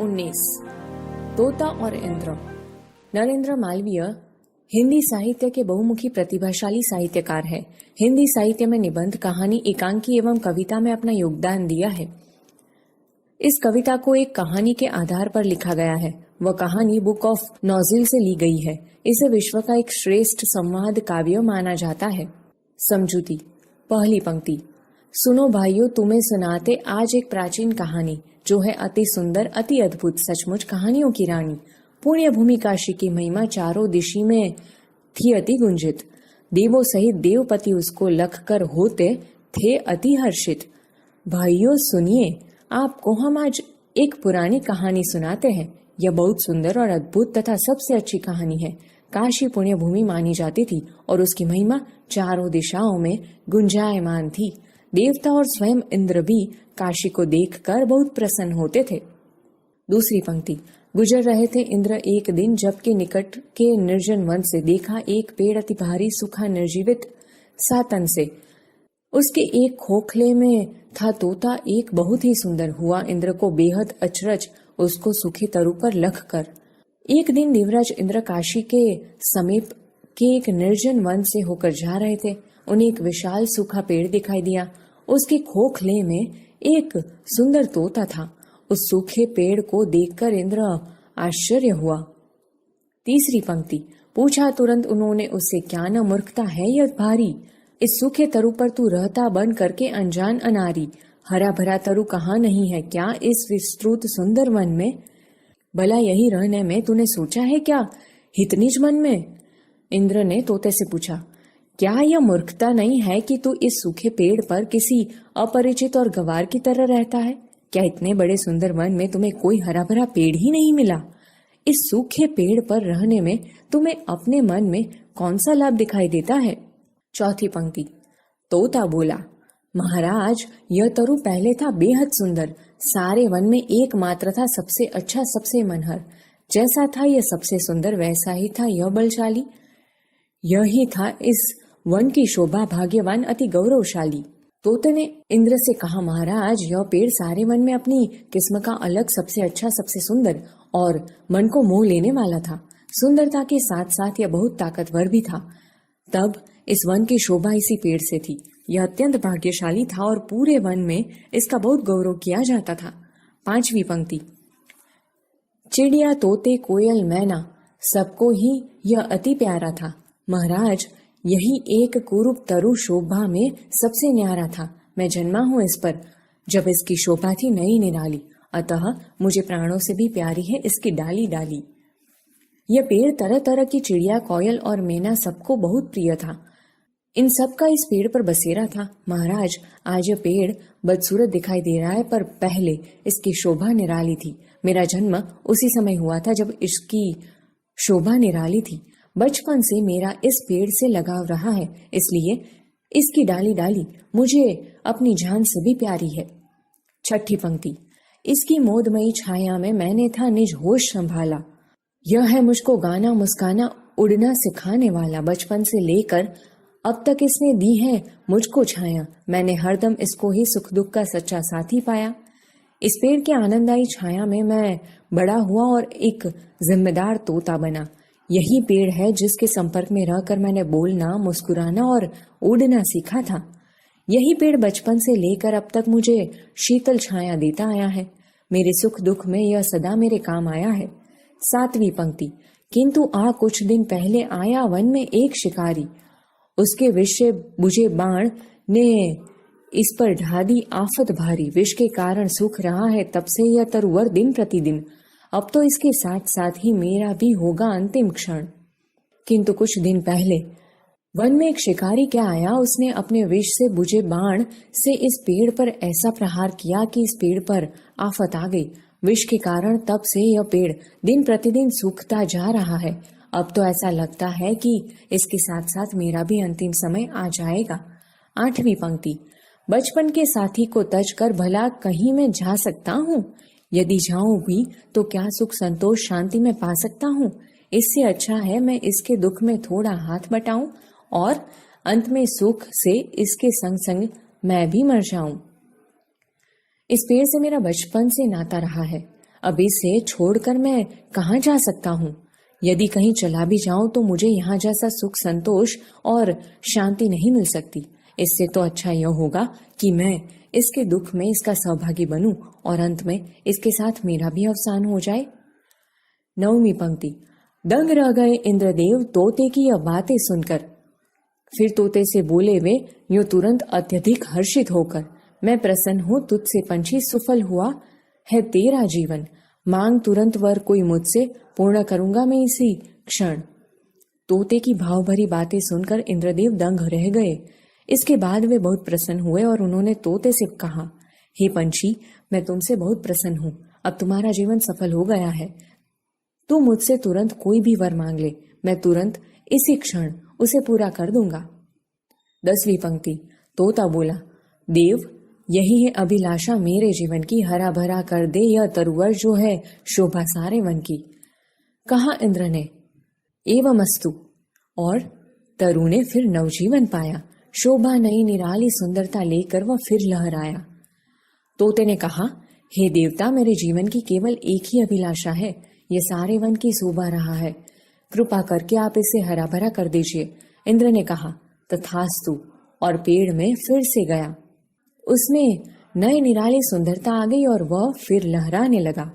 19 तोता और इंद्र। नरेंद्र मालवीय हिंदी साहित्य के बहुमुखी प्रतिभाशाली साहित्यकार है। हिंदी साहित्य में निबंध, कहानी, एकांकी एवं कविता में अपना योगदान दिया है। इस कविता को एक कहानी के आधार पर लिखा गया है। वह कहानी बुक ऑफ नॉजिल से ली गई है। इसे विश्व का एक श्रेष्ठ संवाद काव्य माना जाता है। समझूती। पहली पंक्ति। सुनो भाइयों, तुम्हें सुनाते आज एक प्राचीन कहानी, जो है अति सुंदर, अति अद्भुत, सचमुच कहानियों की रानी। पुण्य भूमि काशी की महिमा चारों दिशी में थी अति गुंजित। देवों सहित देवपति उसको लख कर होते थे अति हर्षित। भाइयों सुनिए, आपको हम आज एक पुरानी कहानी सुनाते हैं। यह बहुत सुंदर और अद्भुत तथा सबसे अच्छी कहानी है। काशी पुण्य भूमि मानी जाती थी और उसकी महिमा चारों दिशाओं में गुंजायमान थी। देवता और स्वयं इंद्र भी काशी को देखकर बहुत प्रसन्न होते थे। दूसरी पंक्ति। गुजर रहे थे इंद्र एक दिन, जबकि निकट के निर्जन वन से देखा एक पेड़ अति भारी, सूखा, निर्जीवित सा तन से। उसके एक खोखले में था तोता, एक बहुत ही सुंदर। हुआ इंद्र को बेहद अचरज उसको सूखे तरु पर लख कर। एक दिन देवराज इंद्र काशी के समीप के एक निर्जन वन से होकर जा रहे थे। उन्हें एक विशाल सूखा पेड़ दिखाई दिया। उसके खोखले में एक सुंदर तोता था। उस सूखे पेड़ को देखकर इंद्र आश्चर्य हुआ। तीसरी पंक्ति। पूछा तुरंत उन्होंने उससे, क्या न मूर्खता है यह भारी, इस सूखे तरु पर तू रहता बन करके अनजान अनारी। हरा भरा तरु कहाँ नहीं है क्या इस विस्तृत सुंदर वन में? भला यही रहने में तूने सोचा है क्या हितनिज मन में? इंद्र ने तोते से पूछा, क्या यह मूर्खता नहीं है कि तू इस सूखे पेड़ पर किसी अपरिचित और गवार की तरह रहता है? क्या इतने बड़े सुंदर वन में तुम्हें कोई हरा भरा पेड़ ही नहीं मिला? इस सूखे पेड़ पर रहने में तुम्हें अपने मन में कौन सा लाभ दिखाई देता है? चौथी पंक्ति। तोता बोला, महाराज यह तरु पहले था बेहद सुंदर, सारे वन में एकमात्र था सबसे अच्छा, सबसे मनहर। जैसा था यह सबसे सुंदर, वैसा ही था यह बलशाली। यही था इस वन की शोभा, भाग्यवान, अति गौरवशाली। तोते ने इंद्र से कहा, महाराज यह पेड़ सारे वन में अपनी किस्म का अलग, सबसे अच्छा, सबसे सुंदर और मन को मोह लेने वाला था। सुंदरता के साथ साथ यह बहुत ताकतवर भी था। तब इस वन की शोभा इसी पेड़ से थी। यह अत्यंत भाग्यशाली था और पूरे वन में इसका बहुत गौरव किया जाता था। पांचवी पंक्ति। चिड़िया, तोते, कोयल, मैना, सबको ही यह अति प्यारा था। महाराज यही एक कुरूप तरु शोभा में सबसे न्यारा था। मैं जन्मा हूं इस पर जब इसकी शोभा थी नई निराली, अतः मुझे प्राणों से भी प्यारी है इसकी डाली डाली। यह पेड़ तरह तरह की चिड़िया, कोयल और मैना सबको बहुत प्रिय था। इन सब का इस पेड़ पर बसेरा था। महाराज आज यह पेड़ बदसूरत दिखाई दे रहा है, पर पहले इसकी शोभा निराली थी। मेरा जन्म उसी समय हुआ था जब इसकी शोभा निराली थी। बचपन से मेरा इस पेड़ से लगाव रहा है, इसलिए इसकी डाली डाली मुझे अपनी जान से भी प्यारी है। छठी पंक्ति। इसकी मोदमयी छाया में मैंने था निज होश संभाला। यह है मुझको गाना, मुस्काना, उड़ना सिखाने वाला। बचपन से लेकर अब तक इसने दी है मुझको छाया। मैंने हरदम इसको ही सुख दुख का सच्चा साथी पाया। इस पेड़ के आनंददायी छाया में मैं बड़ा हुआ और एक जिम्मेदार तोता बना। यही पेड़ है जिसके संपर्क में रहकर मैंने बोलना, मुस्कुराना और उड़ना सीखा था। यही पेड़ बचपन से लेकर अब तक मुझे शीतल छाया देता आया है। मेरे सुख दुख में यह सदा मेरे काम आया है। सातवीं पंक्ति। किंतु कुछ दिन पहले आया वन में एक शिकारी। उसके विष से बुझे बाण ने इस पर ढा दी आफत भारी। विष के कारण सूख रहा है तब से यह तरुवर दिन प्रतिदिन। अब तो इसके साथ साथ ही मेरा भी होगा अंतिम क्षण। किंतु कुछ दिन पहले वन में एक शिकारी क्या आया, उसने अपने विष से बुझे बाण से इस पेड़ पर ऐसा प्रहार किया कि इस पेड़ पर आफत आ गई। विष के कारण तब से यह पेड़ दिन प्रतिदिन सूखता जा रहा है। अब तो ऐसा लगता है कि इसके साथ साथ मेरा भी अंतिम समय आ जाएगा। आठवीं पंक्ति। बचपन के साथी को तज कर भला कहीं मैं जा सकता हूँ? यदि जाऊं भी तो क्या सुख, संतोष, शांति में पा सकता हूँ? इससे अच्छा है मैं इसके दुख में थोड़ा हाथ बटाऊं और अंत में सुख से इसके संग संग मैं भी मर जाऊं। इस पेड़ से मेरा बचपन से नाता रहा है। अब इसे छोड़कर मैं कहाँ जा सकता हूँ? यदि कहीं चला भी जाऊं तो मुझे यहाँ जैसा सुख, संतोष और शांति नहीं मिल सकती। इससे तो अच्छा यह होगा कि मैं इसके दुख में इसका सहभागी बनूं और अंत में इसके साथ मेरा भी अवसान हो जाए। 9वीं पंक्ति। दंग रह गए इंद्रदेव तोते की यह बातें सुनकर। फिर तोते से बोले वे यूं तुरंत अत्यधिक हर्षित होकर, मैं प्रसन्न हूं तुझसे पंछी, सुफल हुआ है तेरा जीवन। मांग तुरंत वर कोई मुझसे, पूर्ण करूंगा मैं इसी क्षण। तोते की भाव भरी बातें सुनकर इंद्रदेव दंग रह गए। इसके बाद वे बहुत प्रसन्न हुए और उन्होंने तोते से कहा, हे पंछी, मैं तुमसे बहुत प्रसन्न हूं। अब तुम्हारा जीवन सफल हो गया है। तू मुझसे तुरंत कोई भी वर मांग ले, मैं तुरंत इसी क्षण उसे पूरा कर दूंगा। 10वीं पंक्ति। तोता बोला, देव, यही है अभिलाषा मेरे जीवन की, हरा भरा कर दे यह तरुवर जो है शोभा सारे वन की। कहा इंद्र ने, एवमस्तु। और तरु ने फिर नवजीवन पाया। शोभा नई निराली सुंदरता लेकर वह फिर लहराया। तोते ने कहा, हे देवता, मेरे जीवन की केवल एक ही अभिलाषा है, ये सारे वन की शोभा रहा है। कृपा करके आप इसे हरा भरा कर दीजिए। इंद्र ने कहा, तथास्तु, और पेड़ में फिर से गया। उसमें नए निराली सुंदरता आ गई और वह फिर लहराने लगा।